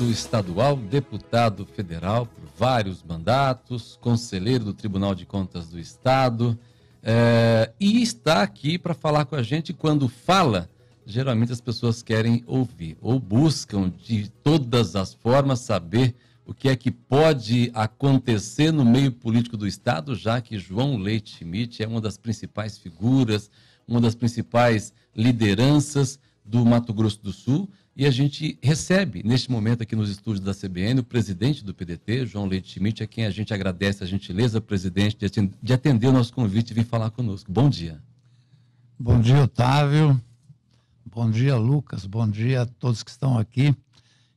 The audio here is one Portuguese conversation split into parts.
estadual, deputado federal por vários mandatos, conselheiro do Tribunal de Contas do Estado, e está aqui para falar com a gente. Quando fala, geralmente as pessoas querem ouvir ou buscam de todas as formas saber o que é que pode acontecer no meio político do Estado, já que João Leite Schmidt é uma das principais figuras, uma das principais lideranças do Mato Grosso do Sul. E a gente recebe, neste momento aqui nos estúdios da CBN, o presidente do PDT, João Leite Schmidt, a quem a gente agradece a gentileza, presidente, de atender o nosso convite e vir falar conosco. Bom dia. Bom dia, Otávio. Bom dia, Lucas. Bom dia a todos que estão aqui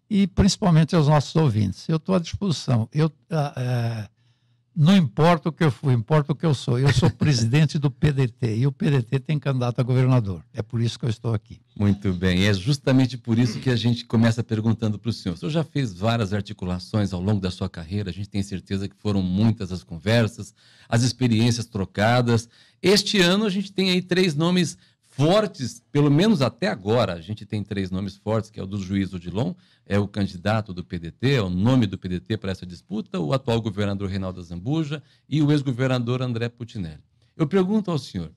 e principalmente aos nossos ouvintes. Eu estou à disposição. Não importa o que eu fui, importa o que eu sou. Eu sou presidente do PDT e o PDT tem candidato a governador. É por isso que eu estou aqui. Muito bem. É justamente por isso que a gente começa perguntando para o senhor. O senhor já fez várias articulações ao longo da sua carreira. A gente tem certeza que foram muitas as conversas, as experiências trocadas. Este ano a gente tem aí 3 nomes fortes, pelo menos até agora. A gente tem 3 nomes fortes, que é o do juiz Odilon, é o candidato do PDT, é o nome do PDT para essa disputa, o atual governador Reinaldo Azambuja e o ex-governador André Putinelli. Eu pergunto ao senhor,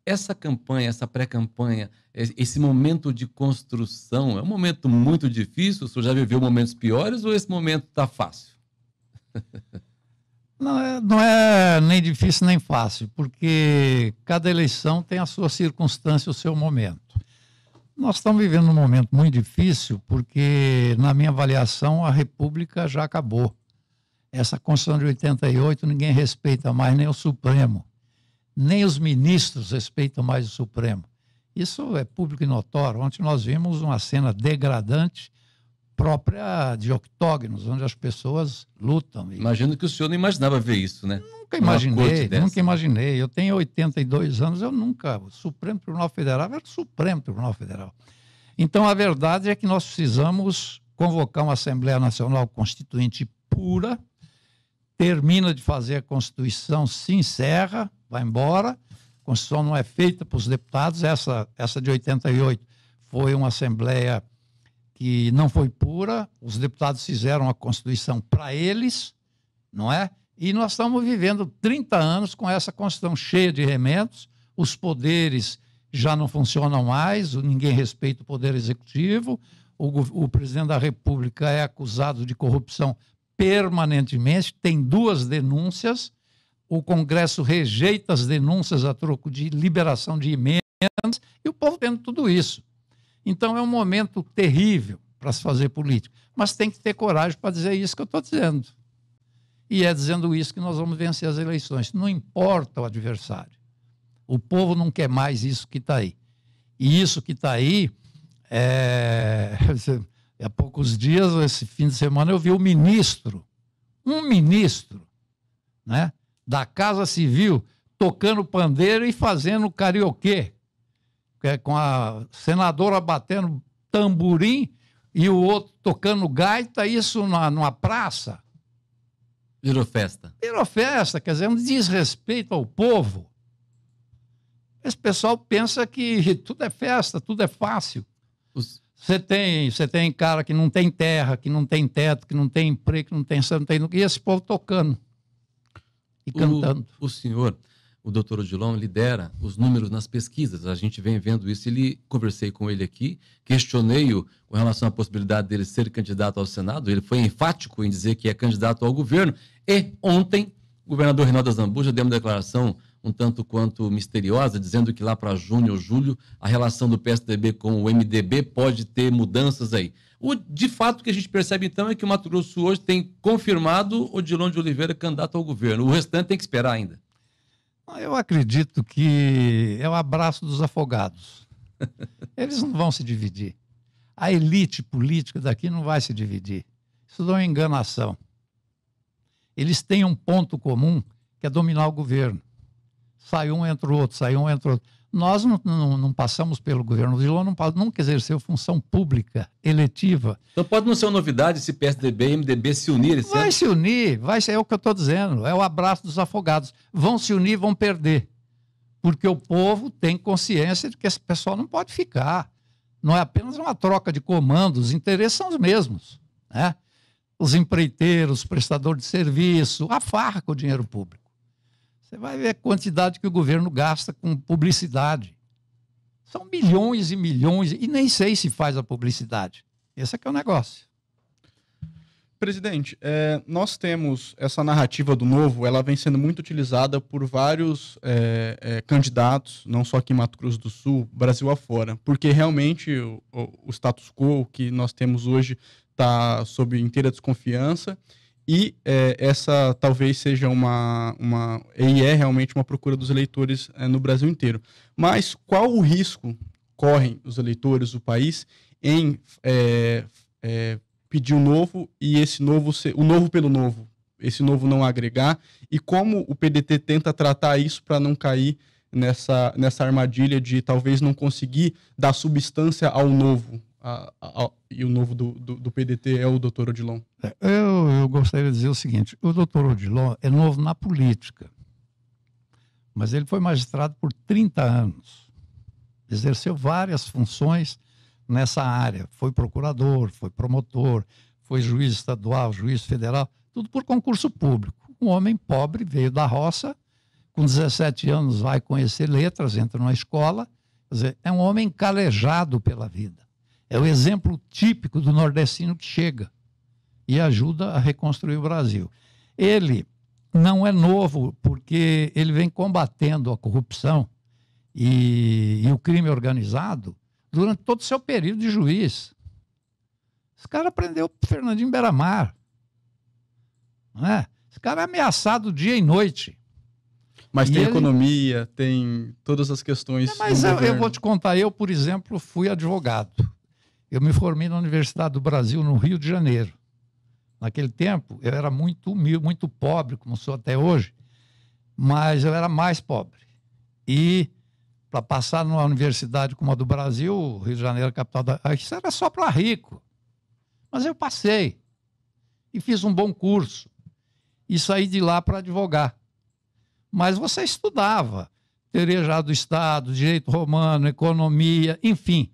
essa campanha, essa pré-campanha, esse momento de construção, é um momento muito difícil? O senhor já viveu momentos piores ou esse momento está fácil? Não é nem difícil nem fácil, porque cada eleição tem a sua circunstância, o seu momento. Nós estamos vivendo um momento muito difícil porque, na minha avaliação, a República já acabou. Essa Constituição de 88 ninguém respeita mais, nem o Supremo. Nem os ministros respeitam mais o Supremo. Isso é público e notório. Ontem nós vimos uma cena degradante própria de octógonos, onde as pessoas lutam. Imagino que o senhor não imaginava ver isso, né? Nunca imaginei. Eu tenho 82 anos, o Supremo Tribunal Federal era o Supremo Tribunal Federal. Então, a verdade é que nós precisamos convocar uma Assembleia Nacional Constituinte pura, termina de fazer a Constituição, se encerra, vai embora. A Constituição não é feita para os deputados. Essa de 88 foi uma Assembleia que não foi pura, os deputados fizeram a Constituição para eles, não é? E nós estamos vivendo 30 anos com essa Constituição cheia de remendos, os poderes já não funcionam mais, ninguém respeita o poder executivo, o presidente da República é acusado de corrupção permanentemente, tem 2 denúncias, o Congresso rejeita as denúncias a troco de liberação de emendas, e o povo vendo tudo isso. Então é um momento terrível para se fazer política, mas tem que ter coragem para dizer isso que eu estou dizendo. E é dizendo isso que nós vamos vencer as eleições. Não importa o adversário. O povo não quer mais isso que está aí. E isso que está aí, há poucos dias, esse fim de semana, eu vi um ministro, né, da Casa Civil, tocando pandeiro e fazendo karaokê, com a senadora batendo tamborim e o outro tocando gaita, isso numa praça. Virou festa. Virou festa, quer dizer, um desrespeito ao povo. Esse pessoal pensa que tudo é festa, tudo é fácil. Você tem cara que não tem terra, que não tem teto, que não tem emprego, que não tem... E esse povo tocando e cantando. O senhor... O doutor Odilon lidera os números nas pesquisas, a gente vem vendo isso. Conversei com ele aqui, questionei-o com relação à possibilidade dele ser candidato ao Senado, ele foi enfático em dizer que é candidato ao governo, e ontem o governador Reinaldo Azambuja deu uma declaração um tanto quanto misteriosa, dizendo que lá para junho ou julho a relação do PSDB com o MDB pode ter mudanças aí. De fato, o que a gente percebe então é que o Mato Grosso hoje tem confirmado Odilon de Oliveira candidato ao governo, o restante tem que esperar ainda. Eu acredito que é o abraço dos afogados. Eles não vão se dividir. A elite política daqui não vai se dividir. Isso é uma enganação. Eles têm um ponto comum, que é dominar o governo. Sai um, entra o outro, sai um, entra o outro. Nós não passamos pelo governo. O Odilon nunca exerceu função pública, eletiva. Então pode não ser uma novidade se PSDB e MDB se unirem? Vai se unir, é o que eu estou dizendo. É o abraço dos afogados. Vão se unir, vão perder. Porque o povo tem consciência de que esse pessoal não pode ficar. Não é apenas uma troca de comandos, os interesses são os mesmos. né? Os empreiteiros, os prestadores de serviço, a farra com o dinheiro público. Você vai ver a quantidade que o governo gasta com publicidade. São milhões e milhões, e nem sei se faz a publicidade. Esse é que é o negócio. Presidente, nós temos essa narrativa do novo, ela vem sendo muito utilizada por vários candidatos, não só aqui em Mato Grosso do Sul, Brasil afora, porque realmente o status quo que nós temos hoje está sob inteira desconfiança e essa talvez seja e é realmente uma procura dos eleitores no Brasil inteiro. Mas qual o risco correm os eleitores do país em pedir o novo e o novo pelo novo, esse novo não agregar, e como o PDT tenta tratar isso para não cair nessa armadilha de talvez não conseguir dar substância ao novo, e o novo do PDT é o doutor Odilon? Eu gostaria de dizer o seguinte, o doutor Odilon é novo na política, mas ele foi magistrado por 30 anos, exerceu várias funções nessa área, foi procurador, foi promotor, foi juiz estadual, juiz federal, tudo por concurso público. Um homem pobre, veio da roça, com 17 anos vai conhecer letras, entra numa escola, quer dizer, é um homem calejado pela vida. É o exemplo típico do nordestino que chega e ajuda a reconstruir o Brasil. Ele não é novo porque ele vem combatendo a corrupção e o crime organizado durante todo o seu período de juiz. Esse cara aprendeu com Fernandinho Beiramar. Não é? Esse cara é ameaçado dia e noite. Mas tem economia, tem todas as questões. Mas eu vou te contar, eu, por exemplo, fui advogado. Eu me formei na Universidade do Brasil, no Rio de Janeiro. Naquele tempo, eu era muito humilde, muito pobre, como sou até hoje, mas eu era mais pobre. E para passar numa universidade como a do Brasil, Rio de Janeiro, capital da... Isso era só para rico. Mas eu passei e fiz um bom curso e saí de lá para advogar. Mas você estudava teoria geral do Estado, direito romano, economia, enfim,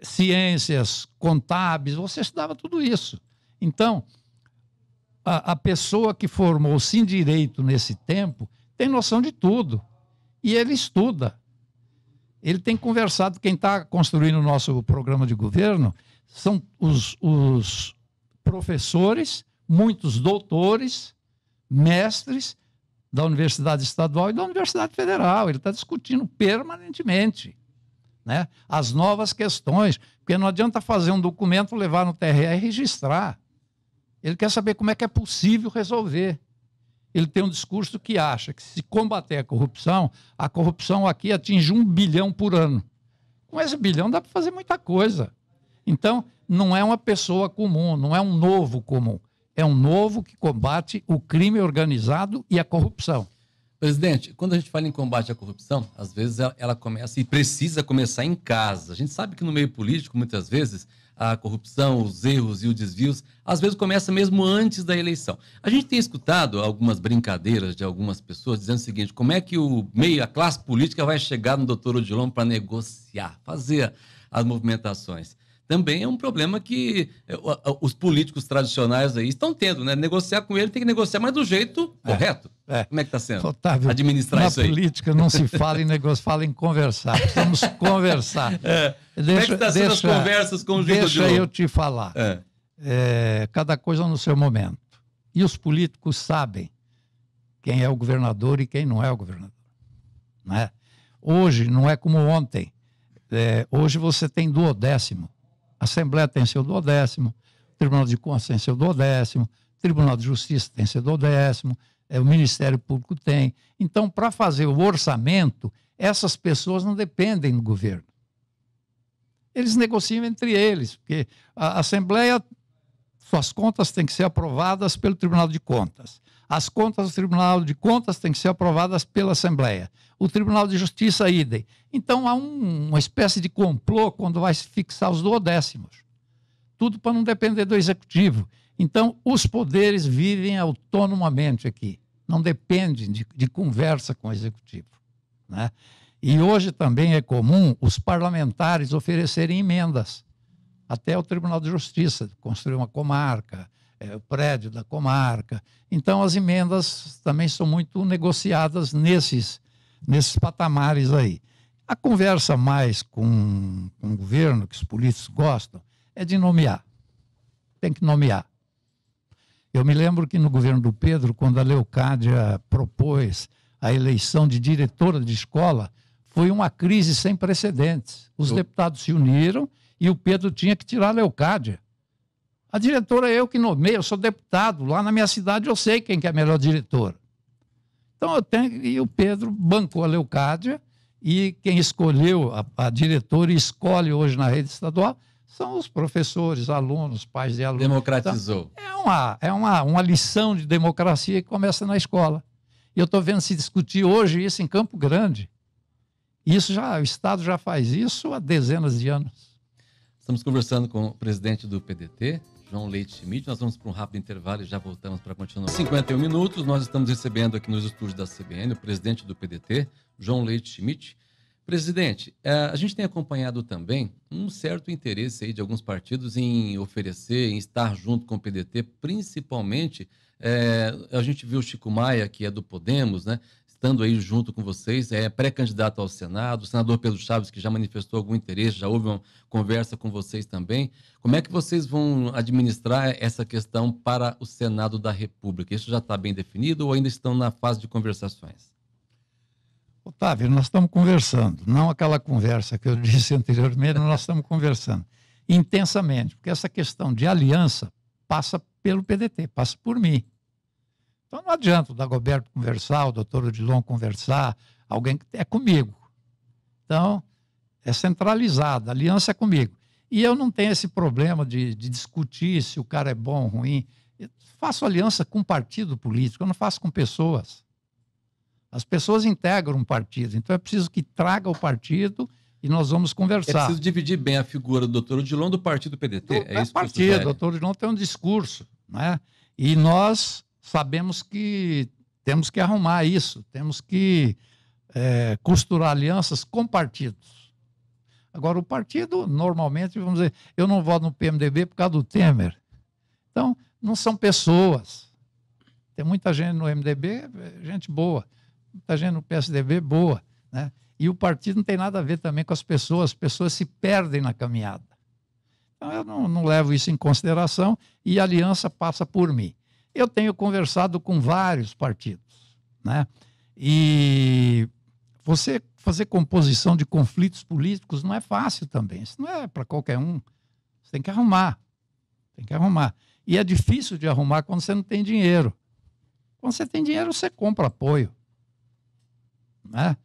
ciências contábeis, você estudava tudo isso. Então, a pessoa que formou-se em direito nesse tempo tem noção de tudo e ele estuda. Ele tem conversado, quem está construindo o nosso programa de governo são os professores, muitos doutores, mestres da Universidade Estadual e da Universidade Federal. Ele está discutindo permanentemente, né, as novas questões, porque não adianta fazer um documento, levar no TRE e registrar. Ele quer saber como é que é possível resolver. Ele tem um discurso que acha que se combater a corrupção aqui atinge 1 bilhão por ano. Com esse bilhão dá para fazer muita coisa. Então, não é uma pessoa comum, não é um novo comum. É um novo que combate o crime organizado e a corrupção. Presidente, quando a gente fala em combate à corrupção, às vezes ela começa e precisa começar em casa. A gente sabe que no meio político, muitas vezes, a corrupção, os erros e os desvios, às vezes começa mesmo antes da eleição. A gente tem escutado algumas brincadeiras de algumas pessoas dizendo o seguinte: como é que a classe política vai chegar no doutor Odilon para negociar, fazer as movimentações? Também é um problema que os políticos tradicionais aí estão tendo, né? Negociar com ele tem que negociar, mas do jeito correto. Como é que está sendo? Otávio, administrar isso aí? Na política não se fala em negócio, fala em conversar. Precisamos conversar. Como é que está sendo as conversas com o juiz Odilon? Deixa eu te falar. Cada coisa no seu momento. E os políticos sabem quem é o governador e quem não é o governador. Né? Hoje não é como ontem. Hoje você tem duodécimo. A Assembleia tem seu duodécimo, o Tribunal de Contas tem seu duodécimo, o Tribunal de Justiça tem seu duodécimo, o Ministério Público tem. Então, para fazer o orçamento, essas pessoas não dependem do governo. Eles negociam entre eles, porque a Assembleia, suas contas têm que ser aprovadas pelo Tribunal de Contas. As contas do Tribunal de Contas têm que ser aprovadas pela Assembleia. O Tribunal de Justiça, idem. Então, há uma espécie de complô quando vai se fixar os duodécimos. Tudo para não depender do Executivo. Então, os poderes vivem autonomamente aqui. Não dependem de conversa com o Executivo. Né? E hoje também é comum os parlamentares oferecerem emendas até o Tribunal de Justiça, construir uma comarca, o prédio da comarca. Então, as emendas também são muito negociadas nesses patamares aí. A conversa mais com o governo, que os políticos gostam, é de nomear. Tem que nomear. Eu me lembro que no governo do Pedro, quando a Leocádia propôs a eleição de diretora de escola, foi uma crise sem precedentes. Os deputados se uniram e o Pedro tinha que tirar a Leocádia. A diretora é eu que nomeio, eu sou deputado. Lá na minha cidade eu sei quem que é a melhor diretora. Então e o Pedro bancou a Leocádia, e quem escolheu a diretora e escolhe hoje na rede estadual são os professores, alunos, pais de alunos. Democratizou. Então, é uma lição de democracia que começa na escola. E eu estou vendo se discutir hoje isso em Campo Grande. O Estado já faz isso há dezenas de anos. Estamos conversando com o presidente do PDT, João Leite Schmidt. Nós vamos para um rápido intervalo e já voltamos para continuar. 51 minutos, nós estamos recebendo aqui nos estúdios da CBN o presidente do PDT, João Leite Schmidt. Presidente, a gente tem acompanhado também um certo interesse aí de alguns partidos em oferecer, em estar junto com o PDT, principalmente, a gente viu o Chico Maia, que é do Podemos, né, estando aí junto com vocês, pré-candidato ao Senado, o senador Pedro Chaves, que já manifestou algum interesse, já houve uma conversa com vocês também. Como é que vocês vão administrar essa questão para o Senado da República? Isso já está bem definido ou ainda estão na fase de conversações? Otávio, nós estamos conversando, não aquela conversa que eu disse anteriormente, nós estamos conversando intensamente, porque essa questão de aliança passa pelo PDT, passa por mim. Então não adianta o Dagoberto conversar, o doutor Odilon conversar, alguém que é comigo. Então, é centralizado, a aliança é comigo. E eu não tenho esse problema de discutir se o cara é bom ou ruim. Eu faço aliança com partido político, eu não faço com pessoas. As pessoas integram um partido, então é preciso que traga o partido e nós vamos conversar. É preciso dividir bem a figura do doutor Odilon do partido PDT. É isso partido, o doutor Odilon tem um discurso, né? E nós sabemos que temos que arrumar isso, temos que costurar alianças com partidos. Agora, o partido, normalmente, vamos dizer, eu não voto no PMDB por causa do Temer. Então, não são pessoas. Tem muita gente no MDB, gente boa. Muita gente no PSDB, boa. Né? E o partido não tem nada a ver também com as pessoas se perdem na caminhada. Então, eu não levo isso em consideração e a aliança passa por mim. Eu tenho conversado com vários partidos, né? E você fazer composição de conflitos políticos não é fácil também. Isso não é para qualquer um. Você tem que arrumar. Tem que arrumar. E é difícil de arrumar quando você não tem dinheiro. Quando você tem dinheiro, você compra apoio. Né?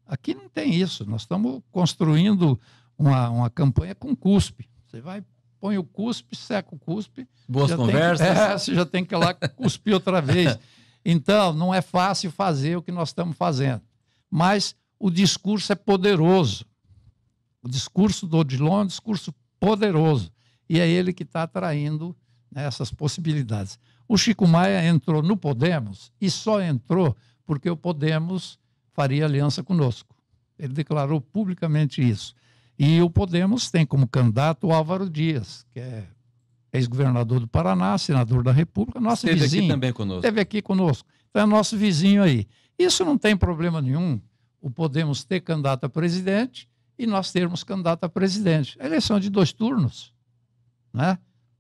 Aqui não tem isso. Nós estamos construindo uma campanha com cuspe. Você vai, põe o cuspe, seca o cuspe. Boas conversas. Você já tem que ir lá cuspir outra vez. Então, não é fácil fazer o que nós estamos fazendo. Mas o discurso é poderoso. O discurso do Odilon é um discurso poderoso. E é ele que está atraindo, né, essas possibilidades. O Chico Maia entrou no Podemos e só entrou porque o Podemos faria aliança conosco. Ele declarou publicamente isso. E o Podemos tem como candidato o Álvaro Dias, que é ex-governador do Paraná, senador da República, nosso vizinho. Esteve aqui também conosco. Esteve aqui conosco. Então é nosso vizinho aí. Isso não tem problema nenhum, o Podemos ter candidato a presidente e nós termos candidato a presidente. A eleição é de 2 turnos, né?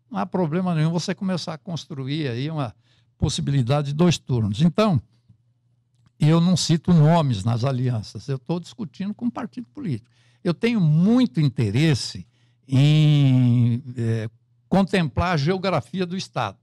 Não há problema nenhum você começar a construir aí uma possibilidade de 2 turnos. Então, eu não cito nomes nas alianças, eu estou discutindo com um partido político. Eu tenho muito interesse em contemplar a geografia do Estado.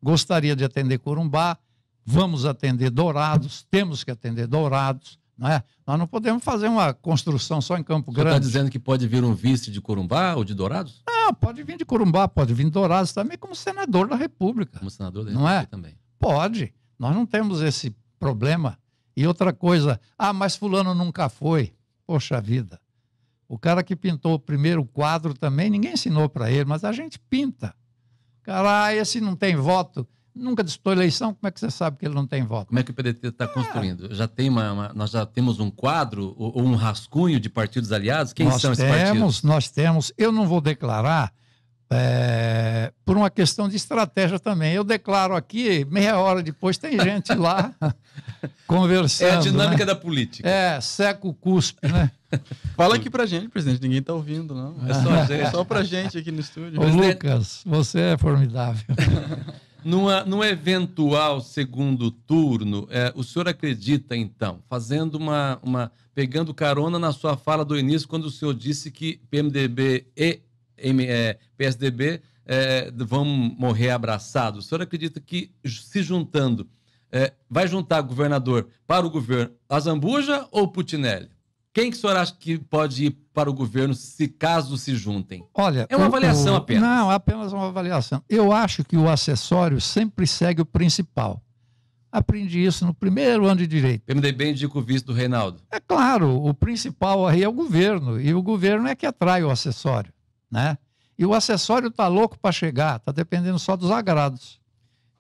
Gostaria de atender Corumbá, vamos atender Dourados, temos que atender Dourados, não é? Nós não podemos fazer uma construção só em Campo Grande. Você está dizendo que pode vir um vice de Corumbá ou de Dourados? Não, pode vir de Corumbá, pode vir de Dourados também, como senador da República. Como senador da República, não é? Também. Pode. Nós não temos esse problema. E outra coisa, mas fulano nunca foi. Poxa vida. O cara que pintou o primeiro quadro também, ninguém ensinou para ele, mas a gente pinta. Cara, esse não tem voto. Nunca disputou eleição, como é que você sabe que ele não tem voto? Como é que o PDT está construindo? Já tem nós já temos um quadro ou um rascunho de partidos aliados? Quem são esses partidos? Nós temos. Eu não vou declarar por uma questão de estratégia também. Eu declaro aqui, meia hora depois tem gente lá conversando. É a dinâmica da política. Seca o cuspe, né? Fala aqui pra gente, presidente. Ninguém tá ouvindo, não. É só, só pra gente aqui no estúdio. Ô, Lucas, você é formidável. Num eventual segundo turno, o senhor acredita, então, pegando carona na sua fala do início, quando o senhor disse que PMDB e PSDB vão morrer abraçados, o senhor acredita que, se juntando, vai juntar governador para o governo Azambuja ou Putinelli? Quem que o senhor acha que pode ir para o governo caso se juntem? Olha, é uma avaliação apenas. Não, apenas uma avaliação. Eu acho que o acessório sempre segue o principal. Aprendi isso no primeiro ano de Direito. PMDB indica o vice do Reinaldo. É claro, o principal aí é o governo, e o governo é que atrai o acessório, né? E o acessório está louco para chegar, está dependendo só dos agrados.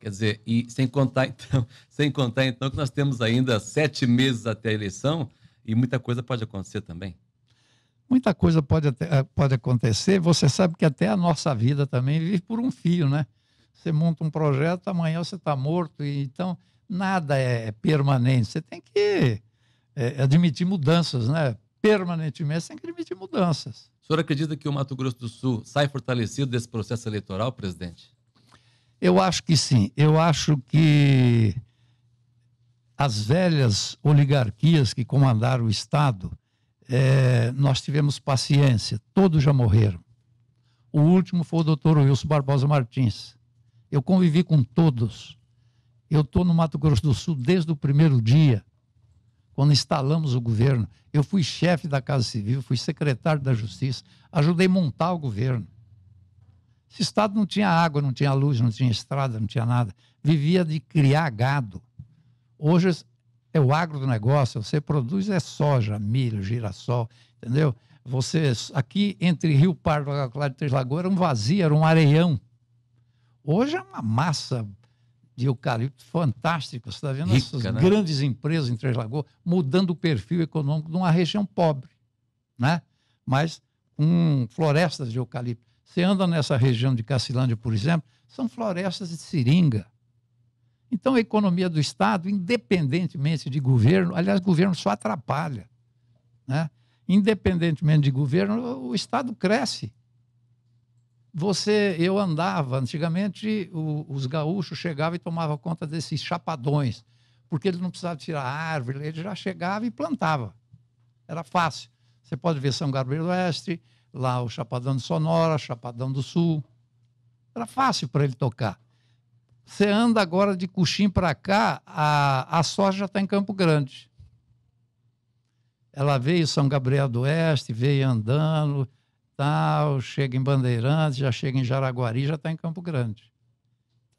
Quer dizer, e sem contar então que nós temos ainda 7 meses até a eleição, e muita coisa pode acontecer também. Muita coisa pode acontecer. Você sabe que até a nossa vida também vive por um fio, né? Você monta um projeto, amanhã você está morto. Então, nada é permanente. Você tem que admitir mudanças, né? Permanentemente, você tem que admitir mudanças. O senhor acredita que o Mato Grosso do Sul sai fortalecido desse processo eleitoral, presidente? Eu acho que sim. Eu acho que as velhas oligarquias que comandaram o Estado, nós tivemos paciência, todos já morreram. O último foi o doutor Wilson Barbosa Martins. Eu convivi com todos. Eu estou no Mato Grosso do Sul desde o primeiro dia, quando instalamos o governo. Eu fui chefe da Casa Civil, fui secretário da Justiça, ajudei a montar o governo. Esse Estado não tinha água, não tinha luz, não tinha estrada, não tinha nada. Vivia de criar gado. Hoje é o agronegócio, você produz soja, milho, girassol, entendeu? Você, aqui entre Rio Pardo, Água Clara e Três Lagoas, era um vazio, era um areião. Hoje é uma massa de eucalipto fantástica. Você está vendo essas grandes empresas em Três Lagoas mudando o perfil econômico de uma região pobre, né? Mas com florestas de eucalipto. Você anda nessa região de Cacilândia, por exemplo, são florestas de seringa. Então, a economia do Estado, independentemente de governo, aliás, governo só atrapalha, né? Independentemente de governo, o Estado cresce. Eu andava, antigamente, os gaúchos chegavam e tomavam conta desses chapadões, porque eles não precisavam tirar árvore, ele já chegava e plantava. Era fácil. Você pode ver São Gabriel do Oeste, lá o Chapadão de Sonora, Chapadão do Sul. Era fácil para ele tocar. Você anda agora de Cuxim para cá, a soja já está em Campo Grande. Ela veio São Gabriel do Oeste, veio andando, tal, chega em Bandeirantes, já chega em Jaraguari, já está em Campo Grande.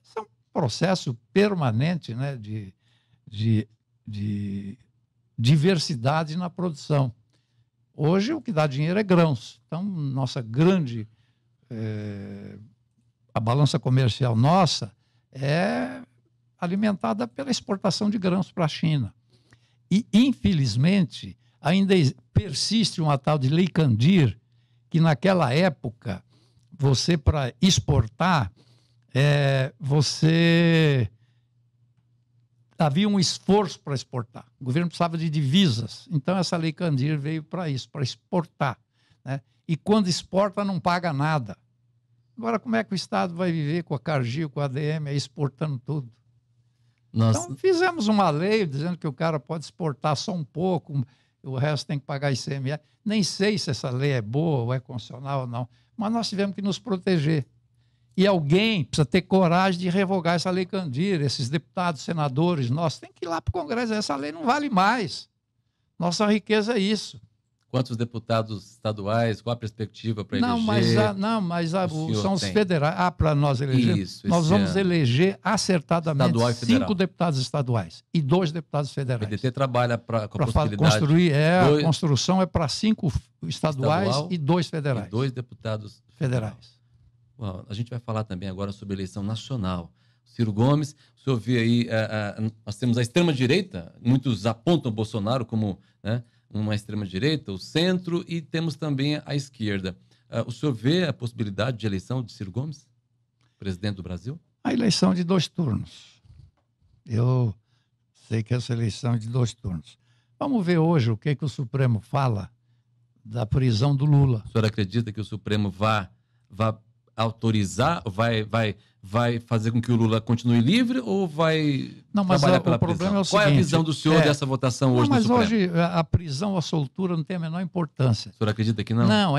Isso é um processo permanente, né, de diversidade na produção. Hoje o que dá dinheiro é grãos. Então, nossa grande... a balança comercial nossa é alimentada pela exportação de grãos para a China. E, infelizmente, ainda persiste uma tal de Lei Candir, que naquela época, você, para exportar, havia um esforço para exportar. O governo precisava de divisas. Então, essa Lei Candir veio para isso, para exportar, né? E quando exporta, não paga nada. Agora, como é que o Estado vai viver com a Cargill, com a ADM, exportando tudo? Nossa. Então, fizemos uma lei dizendo que o cara pode exportar só um pouco, o resto tem que pagar ICMS. Nem sei se essa lei é boa ou é constitucional ou não, mas nós tivemos que nos proteger. E alguém precisa ter coragem de revogar essa Lei Candir, esses deputados, senadores, nós tem que ir lá para o Congresso, essa lei não vale mais. Nossa riqueza é isso. Quantos deputados estaduais, qual a perspectiva para eleger? São os federais. Para nós eleger, nós vamos eleger acertadamente 5 deputados estaduais e 2 deputados federais. O PDT trabalha com a possibilidade... A construção é para 5 estaduais e 2 federais. E 2 deputados federais. Bom, a gente vai falar também agora sobre a eleição nacional. Ciro Gomes. O senhor vê aí, nós temos a extrema-direita, muitos apontam o Bolsonaro como, né, uma extrema-direita, o centro, e temos também a esquerda. O senhor vê a possibilidade de eleição de Ciro Gomes, presidente do Brasil? A eleição de 2 turnos. Eu sei que essa eleição é de 2 turnos. Vamos ver hoje o que o Supremo fala da prisão do Lula. O senhor acredita que o Supremo vai autorizar, vai fazer com que o Lula continue livre ou vai trabalhar pela prisão? Problema é o seguinte, qual é a visão do senhor dessa votação hoje no Supremo? Mas hoje a prisão ou a soltura não tem a menor importância. O senhor acredita que não? Não,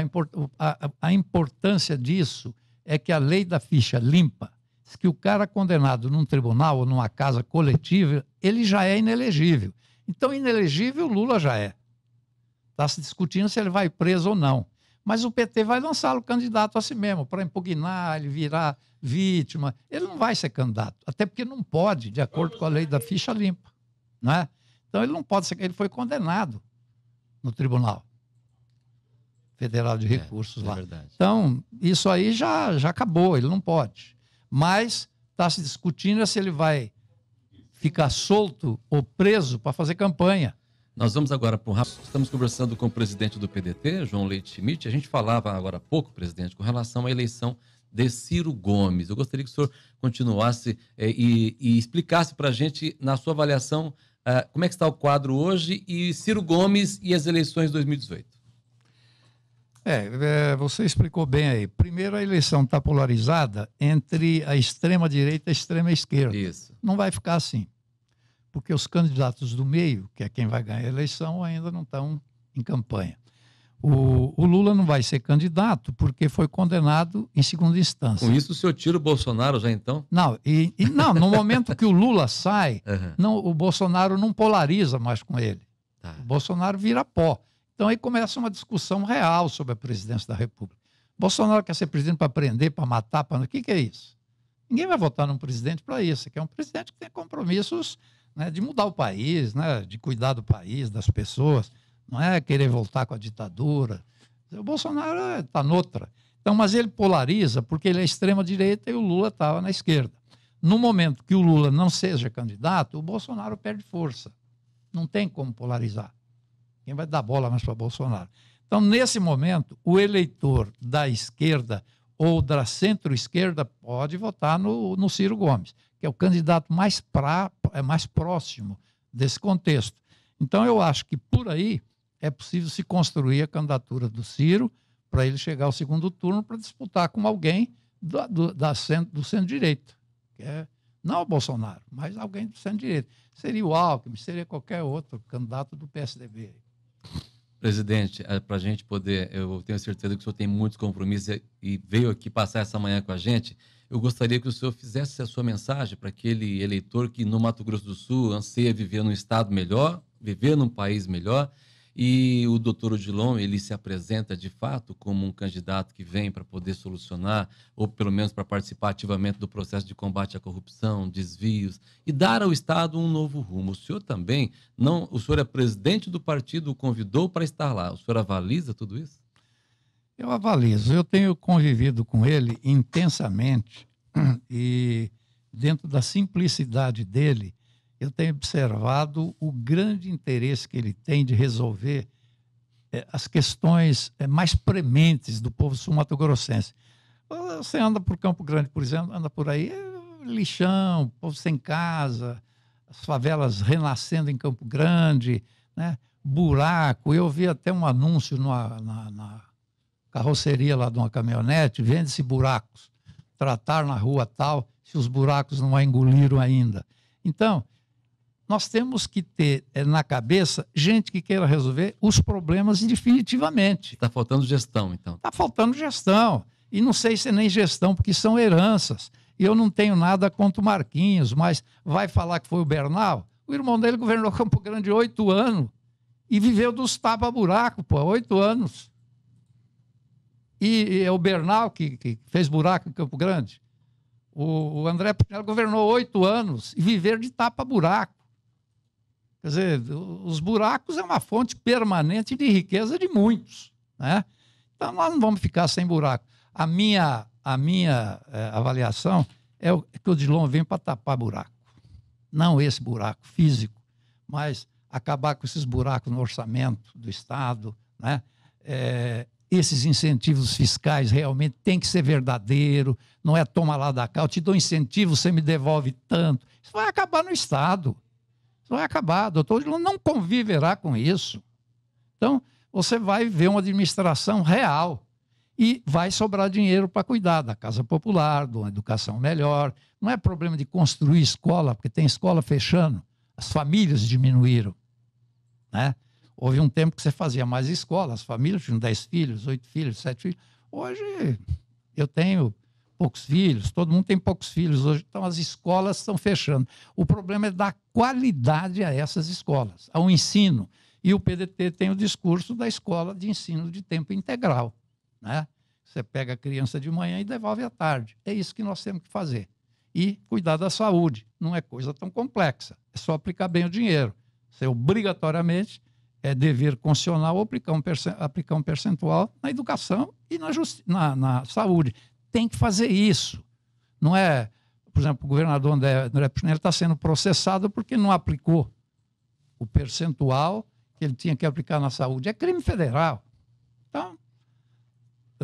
a importância disso é que a lei da ficha limpa diz que o cara condenado num tribunal ou numa casa coletiva, ele já é inelegível. Então, inelegível, Lula já é. Está se discutindo se ele vai preso ou não. Mas o PT vai lançá-lo candidato a si mesmo, para impugnar, ele virar vítima. Ele não vai ser candidato, até porque não pode, de acordo com a lei da ficha limpa. Né? Então, ele não pode ser. Ele foi condenado no Tribunal Federal de Recursos lá. Verdade. Então, isso aí já acabou, ele não pode. Mas está se discutindo se ele vai ficar solto ou preso para fazer campanha. Nós vamos agora para um rápido. Estamos conversando com o presidente do PDT, João Leite Schmidt. A gente falava agora há pouco, presidente, com relação à eleição de Ciro Gomes. Eu gostaria que o senhor continuasse e explicasse para a gente, na sua avaliação, como é que está o quadro hoje e Ciro Gomes e as eleições de 2018. Você explicou bem aí. Primeiro, a eleição está polarizada entre a extrema-direita e a extrema-esquerda. Isso. Não vai ficar assim. Porque os candidatos do meio, que é quem vai ganhar a eleição, ainda não estão em campanha. O Lula não vai ser candidato porque foi condenado em segunda instância. Com isso, o senhor tira o Bolsonaro já então? Não, não, no momento que o Lula sai, o Bolsonaro não polariza mais com ele. Tá. O Bolsonaro vira pó. Então aí começa uma discussão real sobre a presidência da República. Bolsonaro quer ser presidente para prender, para matar, para... O que é isso? Ninguém vai votar num presidente para isso. Que é um presidente que tem compromissos, né, de mudar o país, né, de cuidar do país, das pessoas. Não é querer voltar com a ditadura. O Bolsonaro está noutra. Então, mas ele polariza porque ele é extrema-direita e o Lula estava na esquerda. No momento que o Lula não seja candidato, o Bolsonaro perde força. Não tem como polarizar. Quem vai dar bola mais para Bolsonaro? Então, nesse momento, o eleitor da esquerda ou da centro-esquerda pode votar no Ciro Gomes, que é o candidato mais próximo desse contexto. Então, eu acho que por aí é possível se construir a candidatura do Ciro para ele chegar ao segundo turno para disputar com alguém do centro-direita, que é não o Bolsonaro, mas alguém do centro-direita. Seria o Alckmin, seria qualquer outro candidato do PSDB. Presidente, para a gente poder, eu tenho certeza que o senhor tem muitos compromissos e veio aqui passar essa manhã com a gente. Eu gostaria que o senhor fizesse a sua mensagem para aquele eleitor que no Mato Grosso do Sul anseia viver num estado melhor, viver num país melhor. E o doutor Odilon, ele se apresenta de fato como um candidato que vem para poder solucionar, ou pelo menos para participar ativamente do processo de combate à corrupção, desvios, e dar ao Estado um novo rumo. O senhor também, o senhor é presidente do partido, o convidou para estar lá. O senhor avaliza tudo isso? Eu avalizo. Eu tenho convivido com ele intensamente e dentro da simplicidade dele, eu tenho observado o grande interesse que ele tem de resolver as questões mais prementes do povo sul-mato-grossense. Você anda por Campo Grande, por exemplo, anda por aí, lixão, povo sem casa, as favelas renascendo em Campo Grande, né? Buraco. Eu vi até um anúncio na carroceria lá de uma caminhonete, vende-se buracos, tratar na rua tal, se os buracos não a engoliram ainda. Então, nós temos que ter na cabeça gente que queira resolver os problemas definitivamente. Está faltando gestão, então. Está faltando gestão. E não sei se é nem gestão, porque são heranças. E eu não tenho nada contra o Marquinhos, mas vai falar que foi o Bernal? O irmão dele governou Campo Grande 8 anos e viveu dos tapa-buraco, 8 anos. E é o Bernal que fez buraco em Campo Grande. O André Pinheiro governou 8 anos e viver de tapa-buraco. Quer dizer, os buracos é uma fonte permanente de riqueza de muitos, né? Então, nós não vamos ficar sem buraco. A minha avaliação é que o Odilon vem para tapar buraco. Não esse buraco físico, mas acabar com esses buracos no orçamento do Estado, né? Esses incentivos fiscais realmente tem que ser verdadeiro, não é toma lá da cá, eu te dou incentivo, você me devolve tanto. Isso vai acabar no Estado. Isso vai acabar. Doutor Odilon não conviverá com isso. Então, você vai ver uma administração real e vai sobrar dinheiro para cuidar da casa popular, de uma educação melhor. Não é problema de construir escola, porque tem escola fechando. As famílias diminuíram, né? Houve um tempo que você fazia mais escola, as famílias tinham 10 filhos, 8 filhos, 7 filhos. Hoje eu tenho poucos filhos, todo mundo tem poucos filhos hoje, então as escolas estão fechando. O problema é dar qualidade a essas escolas, ao ensino. E o PDT tem o discurso da escola de ensino de tempo integral, né? Você pega a criança de manhã e devolve à tarde. É isso que nós temos que fazer. E cuidar da saúde. Não é coisa tão complexa. É só aplicar bem o dinheiro. Você obrigatoriamente é dever constitucional aplicar um percentual na educação e na saúde. Tem que fazer isso. Não é, por exemplo, o governador André Puccinelli está sendo processado porque não aplicou o percentual que ele tinha que aplicar na saúde. É crime federal. Então,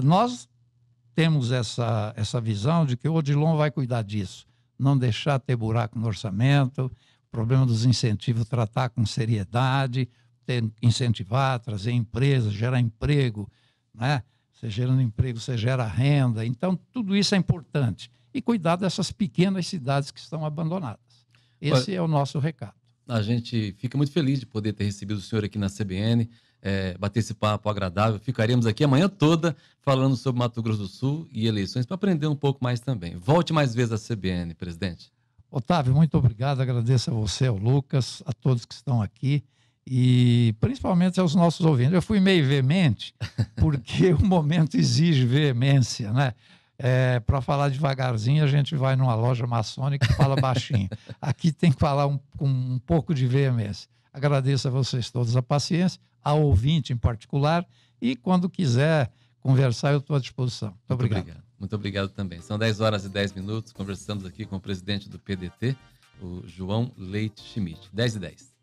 nós temos essa visão de que o Odilon vai cuidar disso. Não deixar ter buraco no orçamento, problema dos incentivos, tratar com seriedade, incentivar, trazer empresas, gerar emprego, né? Você gerando emprego, você gera renda. Então, tudo isso é importante. E cuidar dessas pequenas cidades que estão abandonadas. Esse é o nosso recado. A gente fica muito feliz de poder ter recebido o senhor aqui na CBN, bater esse papo agradável. Ficaremos aqui a manhã toda falando sobre Mato Grosso do Sul e eleições para aprender um pouco mais também. Volte mais vezes à CBN, presidente. Otávio, muito obrigado. Agradeço a você, ao Lucas, a todos que estão aqui. E principalmente aos nossos ouvintes. Eu fui meio veemente, porque o momento exige veemência, né? Para falar devagarzinho, a gente vai numa loja maçônica e fala baixinho. Aqui tem que falar com um pouco de veemência. Agradeço a vocês todos a paciência, ao ouvinte em particular, e quando quiser conversar, eu estou à disposição. Muito obrigado. Muito obrigado também. São 10h10, conversamos aqui com o presidente do PDT, o João Leite Schmidt. 10h10.